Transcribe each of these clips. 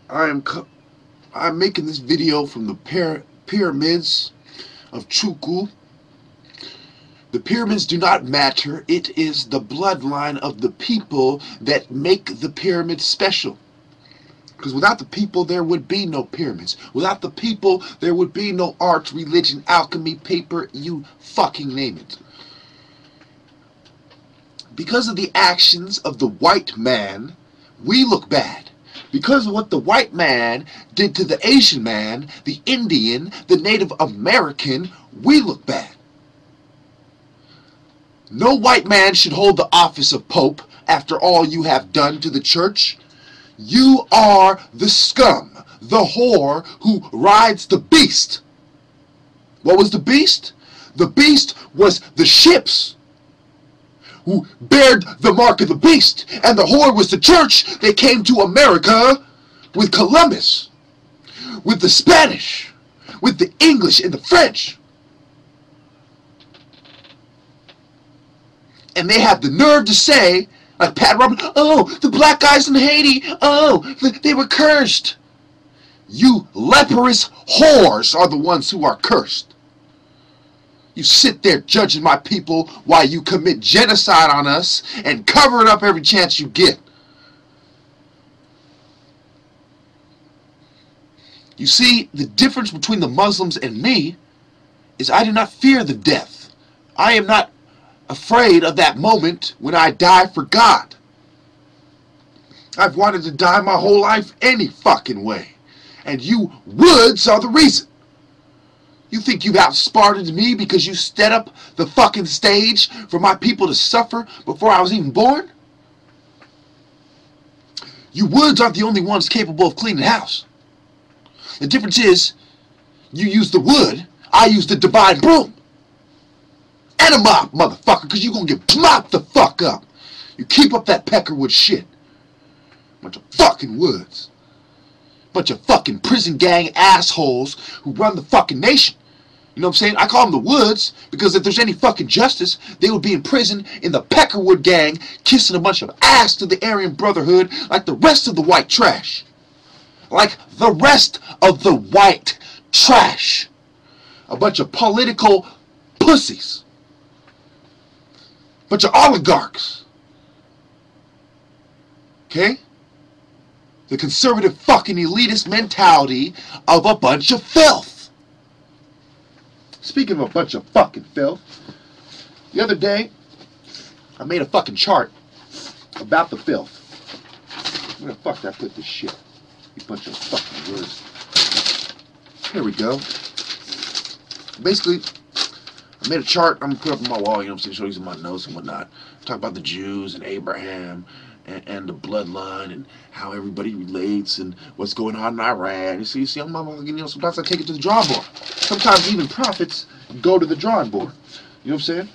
I'm making this video from the pyramids of Chuku. The pyramids do not matter. It is the bloodline of the people that make the pyramids special. Because without the people, there would be no pyramids. Without the people, there would be no art, religion, alchemy, paper, you fucking name it. Because of the actions of the white man, we look bad. Because of what the white man did to the Asian man, the Indian, the Native American, we look bad. No white man should hold the office of Pope after all you have done to the church. You are the scum, the whore who rides the beast. What was the beast? The beast was the ships who bared the mark of the beast, and the whore was the church that came to America with Columbus, with the Spanish, with the English and the French. And they have the nerve to say, like Pat Robertson, oh, the black guys in Haiti, oh, they were cursed. You leprous whores are the ones who are cursed. You sit there judging my people while you commit genocide on us and cover it up every chance you get. You see, the difference between the Muslims and me is I do not fear the death. I am not afraid of that moment when I die for God. I've wanted to die my whole life any fucking way. And you woods are the reason. You think you've outsmarted me because you set up the fucking stage for my people to suffer before I was even born? You woods aren't the only ones capable of cleaning the house. The difference is, you use the wood, I use the divine broom. And a mop, motherfucker, because you're going to get mopped the fuck up. You keep up that peckerwood shit. Bunch of fucking woods. Bunch of fucking prison gang assholes who run the fucking nation. You know what I'm saying? I call them the woods because if there's any fucking justice, they would be in prison in the Peckerwood gang, kissing a bunch of ass to the Aryan Brotherhood like the rest of the white trash. Like the rest of the white trash. A bunch of political pussies. Bunch of oligarchs. Okay? The conservative fucking elitist mentality of a bunch of filth. Speaking of a bunch of fucking filth, the other day, I made a fucking chart about the filth. Where the fuck did I put this shit? You bunch of fucking words. Here we go. Basically, I made a chart I'm going to put up on my wall, you know what I'm saying, show you my notes and whatnot. Talk about the Jews and Abraham and the bloodline and how everybody relates and what's going on in Iran. You see, I'm you know, sometimes I take it to the drawing board. Sometimes even prophets go to the drawing board. You know what I'm saying?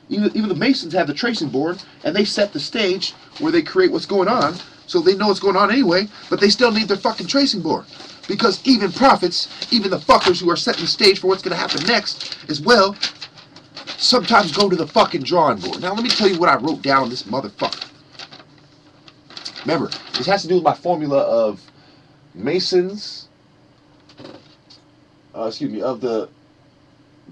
Even the Masons have the tracing board, and they set the stage where they create what's going on, so they know what's going on anyway, but they still need their fucking tracing board. Because even prophets, even the fuckers who are setting the stage for what's going to happen next as well, sometimes go to the fucking drawing board. Now let me tell you what I wrote down on this motherfucker. Remember, this has to do with my formula of Masons, of the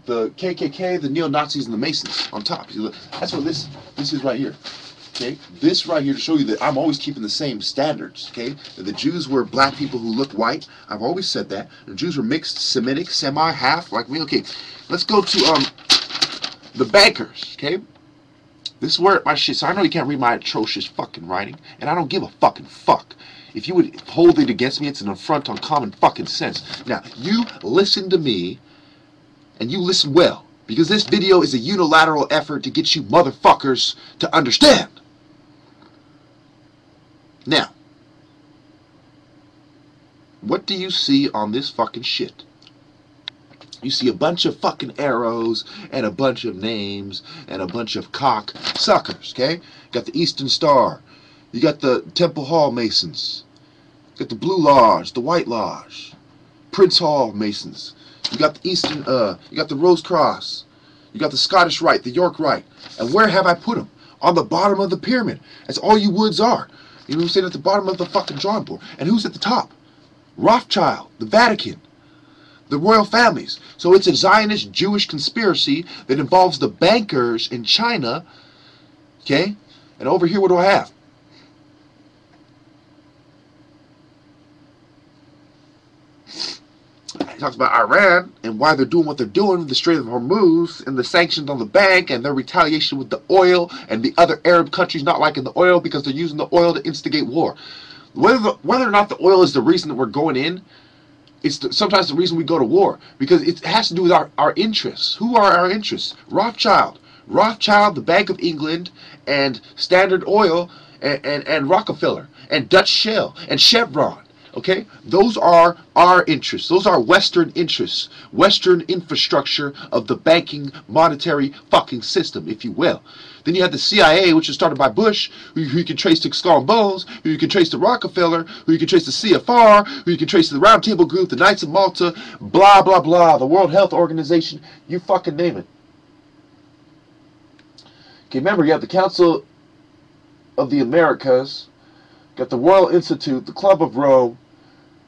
KKK, the neo-Nazis, and the Masons on top. That's what this is right here. Okay, this right here to show you that I'm always keeping the same standards. Okay, that the Jews were black people who look white. I've always said that. The Jews were mixed, Semitic, semi-half like me. Okay, let's go to the bankers. Okay. This is where my shit, so I know you can't read my atrocious fucking writing, and I don't give a fucking fuck. If you would hold it against me, it's an affront on common fucking sense. Now, you listen to me, and you listen well, because this video is a unilateral effort to get you motherfuckers to understand. Now, what do you see on this fucking shit? You see a bunch of fucking arrows and a bunch of names and a bunch of cock suckers, okay? You got the Eastern Star. You got the Temple Hall Masons. You got the Blue Lodge, the White Lodge, Prince Hall Masons. You got the Eastern, you got the Rose Cross. You got the Scottish Rite, the York Rite. And where have I put them? On the bottom of the pyramid. That's all you woods are. You know what I'm saying? At the bottom of the fucking drawing board. And who's at the top? Rothschild, the Vatican, the royal families. So it's a Zionist Jewish conspiracy that involves the bankers in China. Okay? And over here, what do I have? He talks about Iran and why they're doing what they're doing, the Strait of Hormuz and the sanctions on the bank and their retaliation with the oil, and the other Arab countries not liking the oil because they're using the oil to instigate war. Whether or not the oil is the reason that we're going in, it's sometimes the reason we go to war, because it has to do with our interests. Who are our interests? Rothschild, the Bank of England, and Standard Oil, and Rockefeller, and Dutch Shell, and Chevron. Okay? Those are our interests. Those are Western interests. Western infrastructure of the banking, monetary fucking system, if you will. Then you have the CIA, which was started by Bush, who you can trace to Skull and Bones, who you can trace to Rockefeller, who you can trace to CFR, who you can trace to the Round Table Group, the Knights of Malta, blah, blah, blah, the World Health Organization, you fucking name it. Okay, remember, you have the Council of the Americas, you got the Royal Institute, the Club of Rome,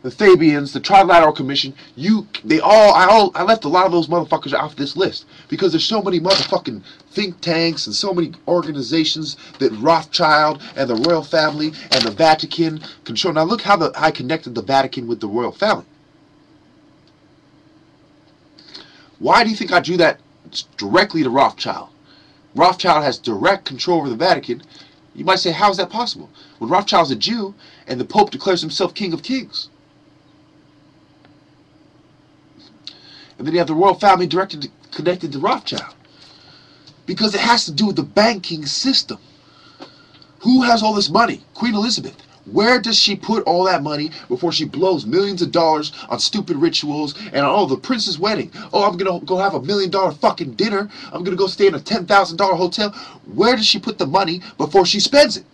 the Fabians, the Trilateral Commission. I left a lot of those motherfuckers off this list because there's so many motherfucking think tanks and so many organizations that Rothschild and the royal family and the Vatican control. Now look how I connected the Vatican with the royal family. Why do you think I drew that directly to Rothschild? Rothschild has direct control over the Vatican. You might say, how is that possible? When Rothschild's a Jew and the Pope declares himself King of Kings. And then you have the royal family connected to Rothschild. Because it has to do with the banking system. Who has all this money? Queen Elizabeth. Where does she put all that money before she blows millions of dollars on stupid rituals and on, the prince's wedding? Oh, I'm going to go have $1 million fucking dinner. I'm going to go stay in a $10,000 hotel. Where does she put the money before she spends it?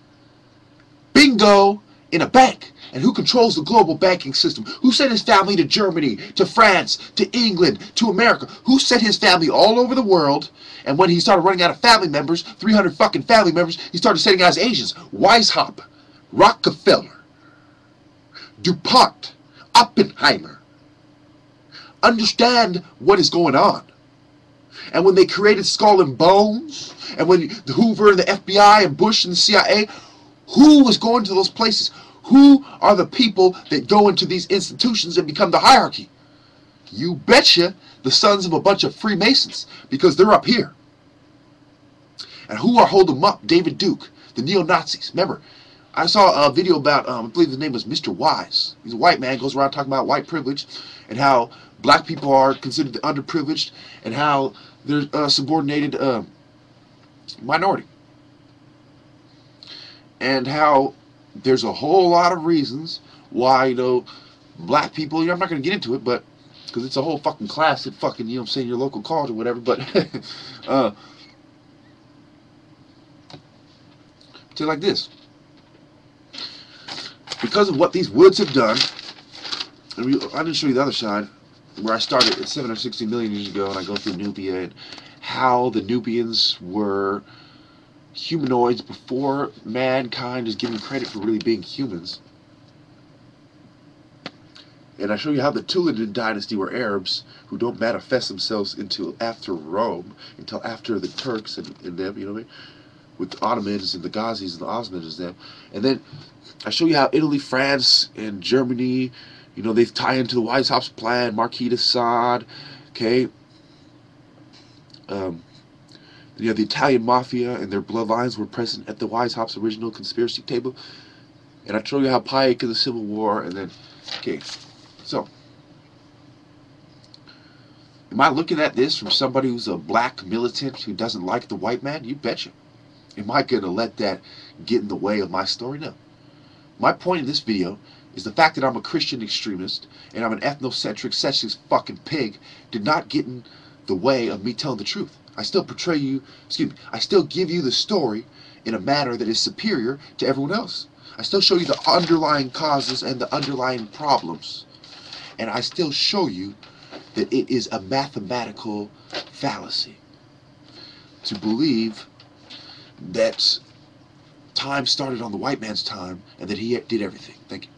Bingo! In a bank. And who controls the global banking system? Who sent his family to Germany, to France, to England, to America? Who sent his family all over the world? And when he started running out of family members, 300 fucking family members, he started sending out his Asians. Weishaupt, Rockefeller, DuPont, Oppenheimer. Understand what is going on. And when they created Skull and Bones, and when the Hoover and the FBI and Bush and the CIA, who was going to those places? Who are the people that go into these institutions and become the hierarchy? You betcha the sons of a bunch of Freemasons, because they're up here. And who are holding them up? David Duke, the neo-Nazis. Remember, I saw a video about, I believe his name was Mr. Wise. He's a white man, goes around talking about white privilege and how black people are considered the underprivileged and how they're a subordinated minority. And how there's a whole lot of reasons why, black people, I'm not going to get into it, but, because it's a whole fucking class at fucking, your local college or whatever, but, tell you like this. Because of what these woods have done, and I didn't show you the other side, where I started at 760 million years ago, and I go through Nubia, and how the Nubians were humanoids before mankind is given credit for really being humans. And I show you how the Tullian dynasty were Arabs who don't manifest themselves until after Rome, until after the Turks and them, you know what I mean? With the Ottomans and the Ghazis and the Osmans and them. And then I show you how Italy, France, and Germany, they tie into the Weishaupt plan, Marquis de Sade, okay? You have the Italian mafia and their bloodlines were present at the Weishaupt's original conspiracy table. And I show you how Pike in the Civil War, and then, okay, so, am I looking at this from somebody who's a black militant who doesn't like the white man? You betcha. Am I going to let that get in the way of my story? No. My point in this video is the fact that I'm a Christian extremist and I'm an ethnocentric, sexist fucking pig did not get in the way of me telling the truth. I still portray you, I still give you the story in a manner that is superior to everyone else. I still show you the underlying causes and the underlying problems. And I still show you that it is a mathematical fallacy to believe that time started on the white man's time and that he did everything. Thank you.